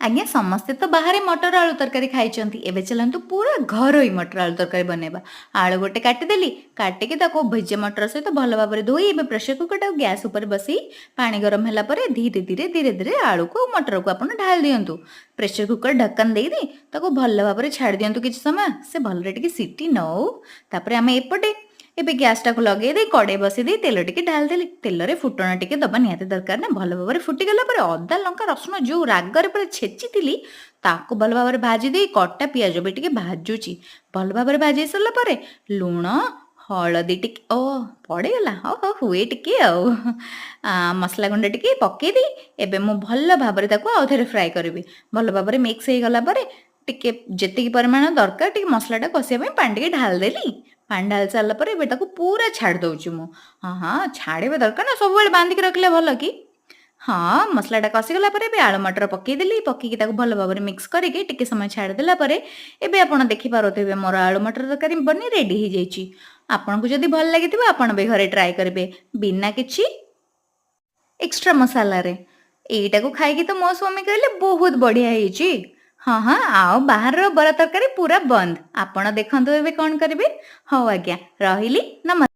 ଆଜ୍ଞା ସମସ୍ତେ ତ ବାହାରେ ମଟର ଆଳୁ ତରକାରୀ ଖାଇଛନ୍ତି। ଏବେ ଚାଲନ୍ତୁ ପୁରା ଘରୋଇ ମଟର ଆଳୁ ତରକାରୀ ବନେଇବା। ଆଳୁ ଗୋଟେ କାଟିଦେଲି, କାଟିକି ତାକୁ ଭେଜା ମଟର ସହିତ ଭଲ ଭାବରେ ଧୋଇ ଏବେ ପ୍ରେସର କୁକରଟାକୁ ଗ୍ୟାସ୍ ଉପରେ ବସେଇ ପାଣି ଗରମ ହେଲା ପରେ ଧୀରେ ଧୀରେ ଆଳୁକୁ ଆଉ ମଟରକୁ ଆପଣ ଢାଳି ଦିଅନ୍ତୁ। ପ୍ରେସର କୁକର ଢକ୍କନ ଦେଇଦେଇ ତାକୁ ଭଲ ଭାବରେ ଛାଡ଼ି ଦିଅନ୍ତୁ କିଛି ସମୟ। ସେ ଭଲରେ ଟିକେ ସିଟି ନଉ। ତାପରେ ଆମେ ଏପଟେ ଏବେ ଗ୍ୟାସଟାକୁ ଲଗେଇ ଦେଇ କଡ଼େଇ ବସେଇ ଦେଇ ତେଲ ଟିକେ ଢାଳିଦେଲି। ତେଲରେ ଫୁଟଣ ଟିକେ ଦବା ନିହାତି ଦରକାର ନା। ଭଲ ଭାବରେ ଫୁଟିଗଲା ପରେ ଅଦା ଲଙ୍କା ରସୁଣ ଯେଉଁ ରାଗରେ ପୁରା ଛେଚିଥିଲି ତାକୁ ଭଲ ଭାବରେ ଭାଜି ଦେଇ କଟା ପିଆଜ ବି ଟିକେ ଭାଜୁଛି। ଭଲ ଭାବରେ ଭାଜି ସାରିଲା ପରେ ଲୁଣ ହଳଦୀ ଟିକେ ପଡ଼ିଗଲା ହୁଏ ଟିକେ ଆଉ ମସଲା ଗୁଣ୍ଡ ଟିକେ ପକେଇ ଦେଇ ଏବେ ମୁଁ ଭଲ ଭାବରେ ତାକୁ ଆଉ ଥରେ ଫ୍ରାଏ କରିବି। ଭଲ ଭାବରେ ମିକ୍ସ ହେଇଗଲା ପରେ ଟିକେ ଯେତିକି ପରିମାଣ ଦରକାର ଟିକେ ମସଲାଟା କଷିବା ପାଇଁ ପାଣି ଟିକେ ଢାଳିଦେଲି। ପାଣି ଢାଳି ସାରିଲା ପରେ ଏବେ ତାକୁ ପୁରା ଛାଡ଼ି ଦେଉଛି ମୁଁ। ହଁ ଛାଡ଼ିବା ଦରକାର ନା, ସବୁବେଳେ ବାନ୍ଧିକି ରଖିଲେ ଭଲ କି? ହଁ ମସଲାଟା କଷିଗଲା ପରେ ଏବେ ଆଳୁ ମଟର ପକେଇଦେଲି। ପକେଇକି ତାକୁ ଭଲ ଭାବରେ ମିକ୍ସ କରିକି ଟିକେ ସମୟ ଛାଡ଼ିଦେଲା ପରେ ଏବେ ଆପଣ ଦେଖିପାରୁଥିବେ ମୋର ଆଳୁ ମଟର ତରକାରୀ ବନି ରେଡ଼ି ହେଇଯାଇଛି। ଆପଣଙ୍କୁ ଯଦି ଭଲ ଲାଗିଥିବ ଆପଣ ବି ଘରେ ଟ୍ରାଏ କରିବେ ବିନା କିଛି ଏକ୍ସଟ୍ରା ମସଲାରେ। ଏଇଟାକୁ ଖାଇକି ତ ମୋ ସ୍ୱାମୀ କହିଲେ ବହୁତ ବଢ଼ିଆ ହେଇଛି। ହଁ ଆଉ ବାହାରର ବରା ତରକାରୀ ପୁରା ବନ୍ଦ। ଆପଣ ଦେଖନ୍ତୁ ଏବେ କ'ଣ କରିବେ। ହଉ ଆଜ୍ଞା ରହିଲି, ନମସ୍କାର।